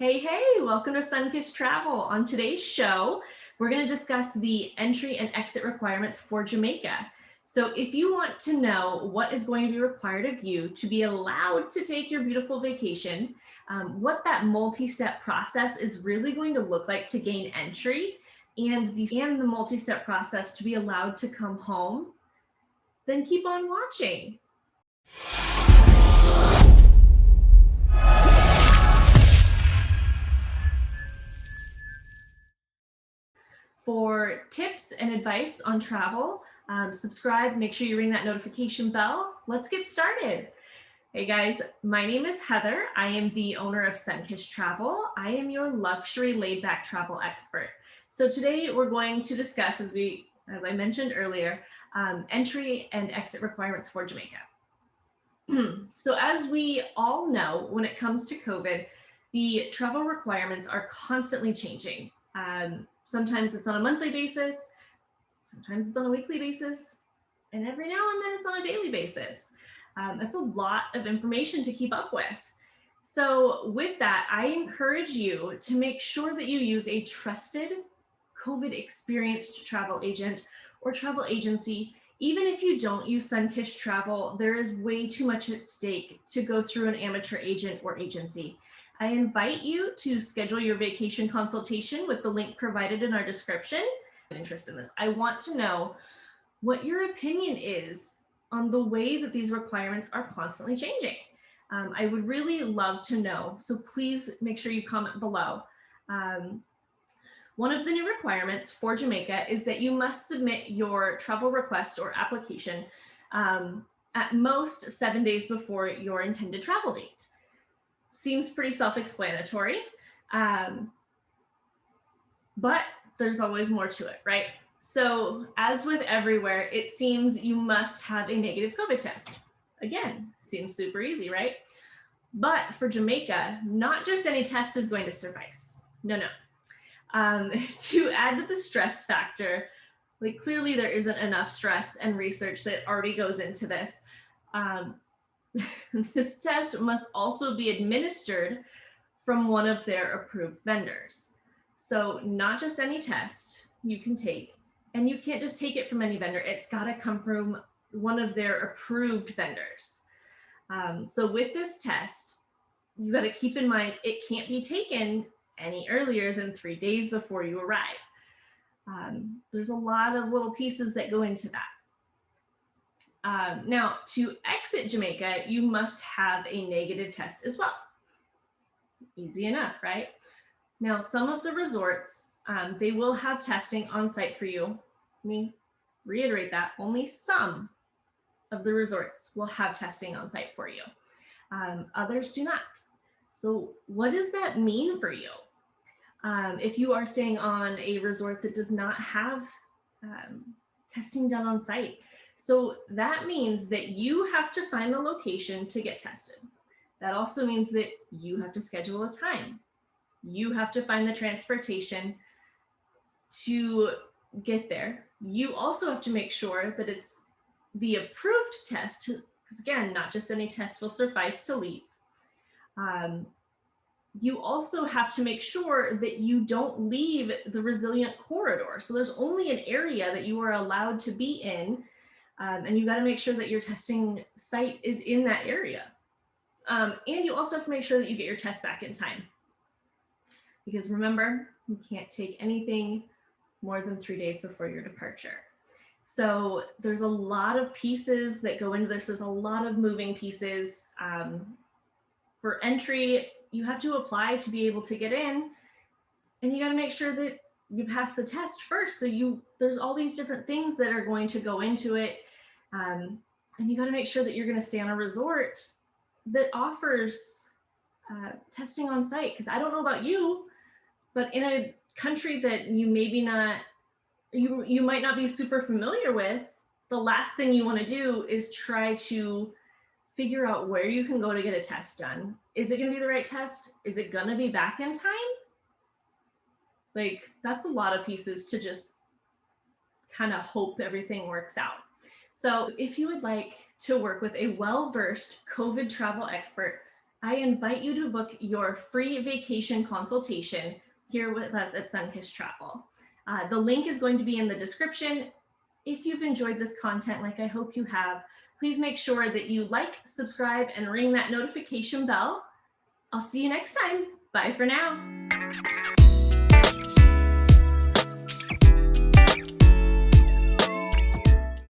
Hey, welcome to Sunkiss'd Travel. On today's show, we're going to discuss the entry and exit requirements for Jamaica. So if you want to know what is going to be required of you to be allowed to take your beautiful vacation, what that multi-step process is really going to look like to gain entry, and the multi-step process to be allowed to come home, then keep on watching. For tips and advice on travel, subscribe, make sure you ring that notification bell. Let's get started. Hey guys, my name is Heather. I am the owner of Sunkiss'd Travel. I am your luxury laid-back travel expert. So today we're going to discuss, as I mentioned earlier, entry and exit requirements for Jamaica. So as we all know, when it comes to COVID, the travel requirements are constantly changing. Sometimes it's on a monthly basis, sometimes it's on a weekly basis, and every now and then it's on a daily basis. That's a lot of information to keep up with. So with that, I encourage you to make sure that you use a trusted COVID experienced travel agent or travel agency. Even if you don't use Sunkiss'd Travel, there is way too much at stake to go through an amateur agent or agency. I invite you to schedule your vacation consultation with the link provided in our description. I'm interested in this. I want to know what your opinion is on the way that these requirements are constantly changing. I would really love to know, so please make sure you comment below. One of the new requirements for Jamaica is that you must submit your travel request or application at most 7 days before your intended travel date. Seems pretty self-explanatory, but there's always more to it, right? So as with everywhere, it seems you must have a negative COVID test. Again, seems super easy, right? But for Jamaica, not just any test is going to suffice. No. To add to the stress factor, like clearly there isn't enough stress and research that already goes into this. This test must also be administered from one of their approved vendors. So not just any test you can take, and you can't just take it from any vendor. It's got to come from one of their approved vendors. So with this test, you got to keep in mind it can't be taken any earlier than 3 days before you arrive. There's a lot of little pieces that go into that. Now, to exit Jamaica, you must have a negative test as well. Easy enough, right? Now, some of the resorts, they will have testing on site for you. Let me reiterate that. Only some of the resorts will have testing on site for you. Others do not. So what does that mean for you? If you are staying on a resort that does not have testing done on site. So that means that you have to find the location to get tested. That also means that you have to schedule a time. You have to find the transportation to get there. You also have to make sure that it's the approved test, because again, not just any test will suffice to leave. You also have to make sure that you don't leave the resilient corridor. So there's only an area that you are allowed to be in, and you got to make sure that your testing site is in that area. And you also have to make sure that you get your test back in time. Because remember, you can't take anything more than 3 days before your departure. So there's a lot of pieces that go into this. There's a lot of moving pieces. For entry, you have to apply to be able to get in, and you got to make sure that you pass the test first. So there's all these different things that are going to go into it. And you got to make sure that you're going to stay on a resort that offers testing on site. Because I don't know about you, but in a country that you might not be super familiar with, the last thing you want to do is try to figure out where you can go to get a test done. Is it going to be the right test? Is it going to be back in time? Like, that's a lot of pieces to just kind of hope everything works out. So if you would like to work with a well-versed COVID travel expert, I invite you to book your free vacation consultation here with us at Sunkiss'd Travel. The link is going to be in the description. If you've enjoyed this content, like I hope you have, please make sure that you like, subscribe, and ring that notification bell. I'll see you next time. Bye for now.